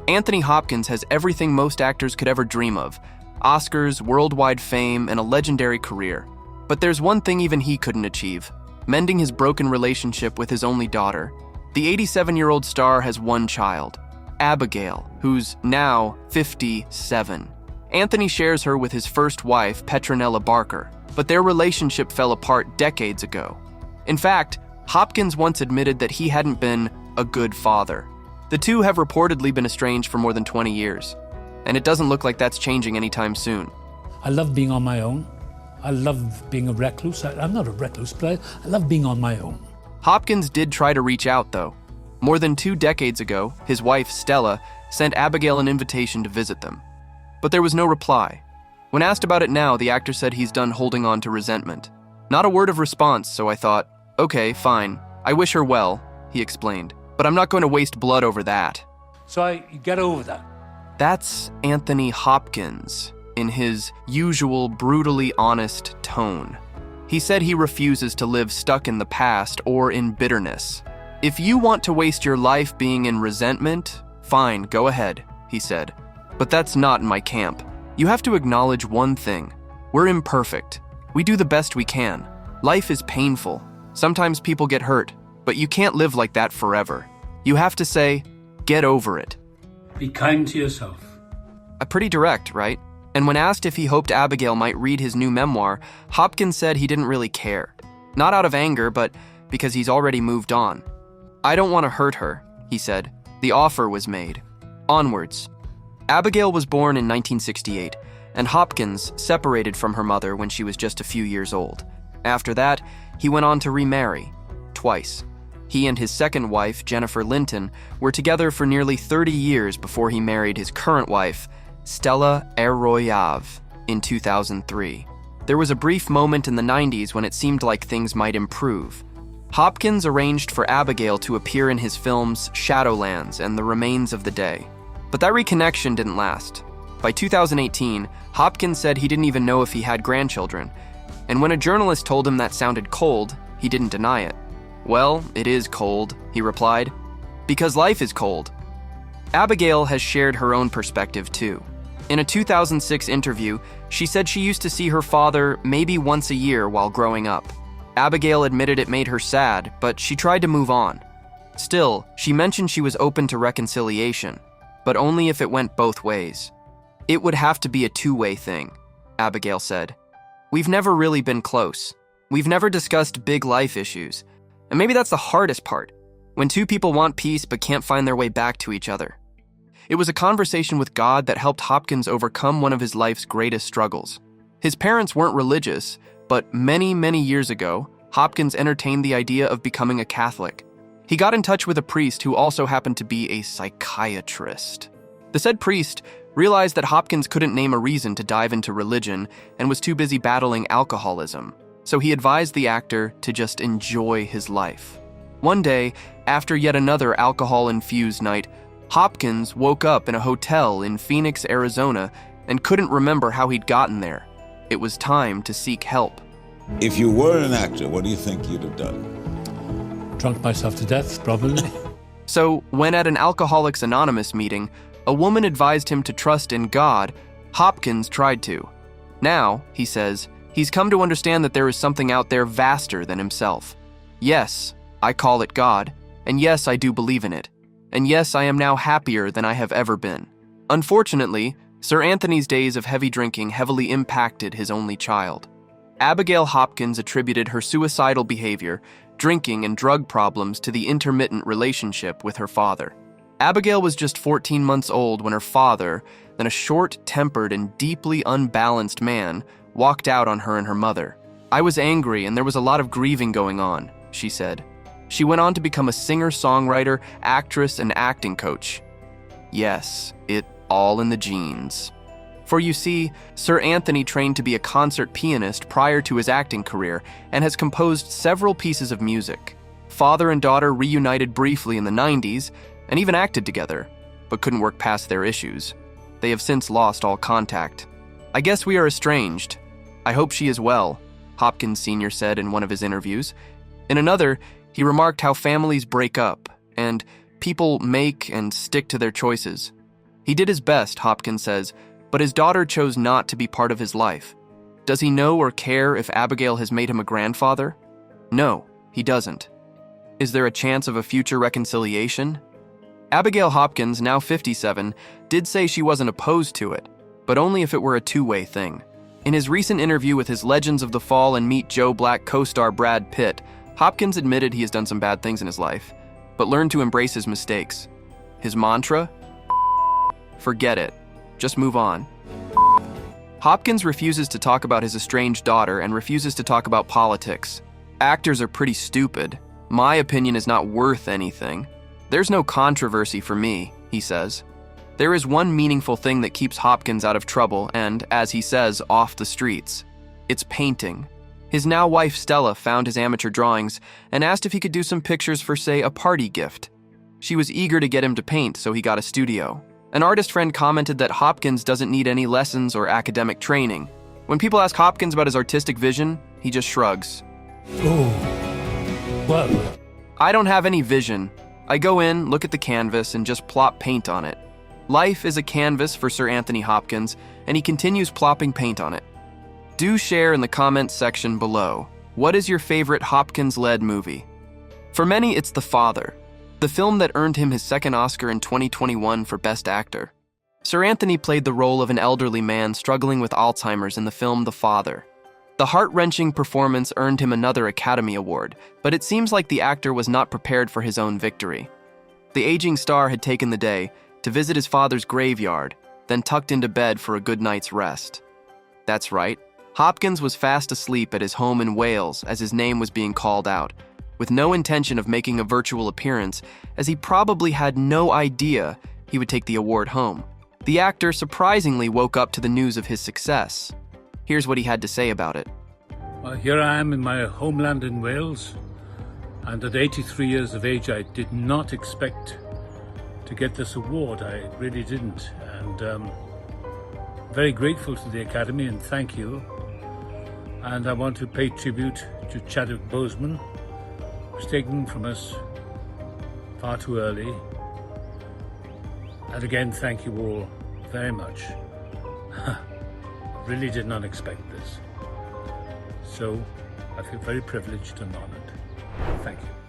Anthony Hopkins has everything most actors could ever dream of: Oscars, worldwide fame, and a legendary career. But there's one thing even he couldn't achieve: mending his broken relationship with his only daughter. The 87-year-old star has one child, Abigail, who's now 57. Anthony shares her with his first wife, Petronella Barker, but their relationship fell apart decades ago. In fact, Hopkins once admitted that he hadn't been a good father. The two have reportedly been estranged for more than 20 years, and it doesn't look like that's changing anytime soon. I love being on my own. I love being a recluse. I'm not a recluse, but I love being on my own. Hopkins did try to reach out, though. More than 2 decades ago, his wife, Stella, sent Abigail an invitation to visit them. But there was no reply. When asked about it now, the actor said he's done holding on to resentment. Not a word of response, so I thought, okay, fine. I wish her well, he explained, but I'm not going to waste blood over that. So I get over that. That's Anthony Hopkins, in his usual brutally honest tone. He said he refuses to live stuck in the past or in bitterness. If you want to waste your life being in resentment, fine, go ahead, he said. But that's not in my camp. You have to acknowledge one thing. We're imperfect. We do the best we can. Life is painful. Sometimes people get hurt, but you can't live like that forever. You have to say, get over it. Be kind to yourself. Pretty direct, right? And when asked if he hoped Abigail might read his new memoir, Hopkins said he didn't really care. Not out of anger, but because he's already moved on. I don't want to hurt her, he said. The offer was made. Onwards. Abigail was born in 1968, and Hopkins separated from her mother when she was just a few years old. After that, he went on to remarry, twice. He and his second wife, Jennifer Linton, were together for nearly 30 years before he married his current wife, Stella Arroyave, in 2003. There was a brief moment in the 90s when it seemed like things might improve. Hopkins arranged for Abigail to appear in his films Shadowlands and The Remains of the Day. But that reconnection didn't last. By 2018, Hopkins said he didn't even know if he had grandchildren. And when a journalist told him that sounded cold, he didn't deny it. Well, it is cold, he replied. Because life is cold. Abigail has shared her own perspective too. In a 2006 interview, she said she used to see her father maybe once a year while growing up. Abigail admitted it made her sad, but she tried to move on. Still, she mentioned she was open to reconciliation, but only if it went both ways. It would have to be a two-way thing, Abigail said. We've never really been close. We've never discussed big life issues. And maybe that's the hardest part, when two people want peace but can't find their way back to each other. It was a conversation with God that helped Hopkins overcome one of his life's greatest struggles. His parents weren't religious, but many, many years ago, Hopkins entertained the idea of becoming a Catholic. He got in touch with a priest who also happened to be a psychiatrist. The said priest realized that Hopkins couldn't name a reason to dive into religion and was too busy battling alcoholism, so he advised the actor to just enjoy his life. One day, after yet another alcohol-infused night, Hopkins woke up in a hotel in Phoenix, Arizona, and couldn't remember how he'd gotten there. It was time to seek help. If you were an actor, what do you think you'd have done? Drunk myself to death, probably. So, when at an Alcoholics Anonymous meeting, a woman advised him to trust in God, Hopkins tried to. Now, he says, he's come to understand that there is something out there vaster than himself. Yes, I call it God, and yes, I do believe in it. And yes, I am now happier than I have ever been. Unfortunately, Sir Anthony's days of heavy drinking heavily impacted his only child. Abigail Hopkins attributed her suicidal behavior, drinking, and drug problems to the intermittent relationship with her father. Abigail was just 14 months old when her father, then a short-tempered and deeply unbalanced man, walked out on her and her mother. I was angry and there was a lot of grieving going on, she said. She went on to become a singer-songwriter, actress, and acting coach. Yes, it all in the genes. For you see, Sir Anthony trained to be a concert pianist prior to his acting career and has composed several pieces of music. Father and daughter reunited briefly in the 90s and even acted together, but couldn't work past their issues. They have since lost all contact. I guess we are estranged. I hope she is well, Hopkins Sr. said in one of his interviews. In another, he remarked how families break up and people make and stick to their choices. He did his best, Hopkins says, but his daughter chose not to be part of his life. Does he know or care if Abigail has made him a grandfather? No, he doesn't. Is there a chance of a future reconciliation? Abigail Hopkins, now 57, did say she wasn't opposed to it, but only if it were a two-way thing. In his recent interview with his Legends of the Fall and Meet Joe Black co-star Brad Pitt, Hopkins admitted he has done some bad things in his life, but learned to embrace his mistakes. His mantra? Forget it. Just move on. Hopkins refuses to talk about his estranged daughter and refuses to talk about politics. Actors are pretty stupid. My opinion is not worth anything. There's no controversy for me, he says. There is one meaningful thing that keeps Hopkins out of trouble and, as he says, off the streets. It's painting. His now wife Stella found his amateur drawings and asked if he could do some pictures for, say, a party gift. She was eager to get him to paint, so he got a studio. An artist friend commented that Hopkins doesn't need any lessons or academic training. When people ask Hopkins about his artistic vision, he just shrugs. Oh, well. I don't have any vision. I go in, look at the canvas, and just plop paint on it. Life is a canvas for Sir Anthony Hopkins, and he continues plopping paint on it. Do share in the comments section below. What is your favorite Hopkins-led movie? For many, it's The Father, the film that earned him his second Oscar in 2021 for Best Actor. Sir Anthony played the role of an elderly man struggling with Alzheimer's in the film The Father. The heart-wrenching performance earned him another Academy Award, but it seems like the actor was not prepared for his own victory. The aging star had taken the day to visit his father's graveyard, then tucked into bed for a good night's rest. That's right, Hopkins was fast asleep at his home in Wales as his name was being called out, with no intention of making a virtual appearance, as he probably had no idea he would take the award home. The actor surprisingly woke up to the news of his success. Here's what he had to say about it. Well, here I am in my homeland in Wales, and at 83 years of age, I did not expect to get this award. I really didn't, and very grateful to the Academy, and thank you. And I want to pay tribute to Chadwick Boseman, who's taken from us far too early. And again, thank you all very much. Really did not expect this. So I feel very privileged and honored. Thank you.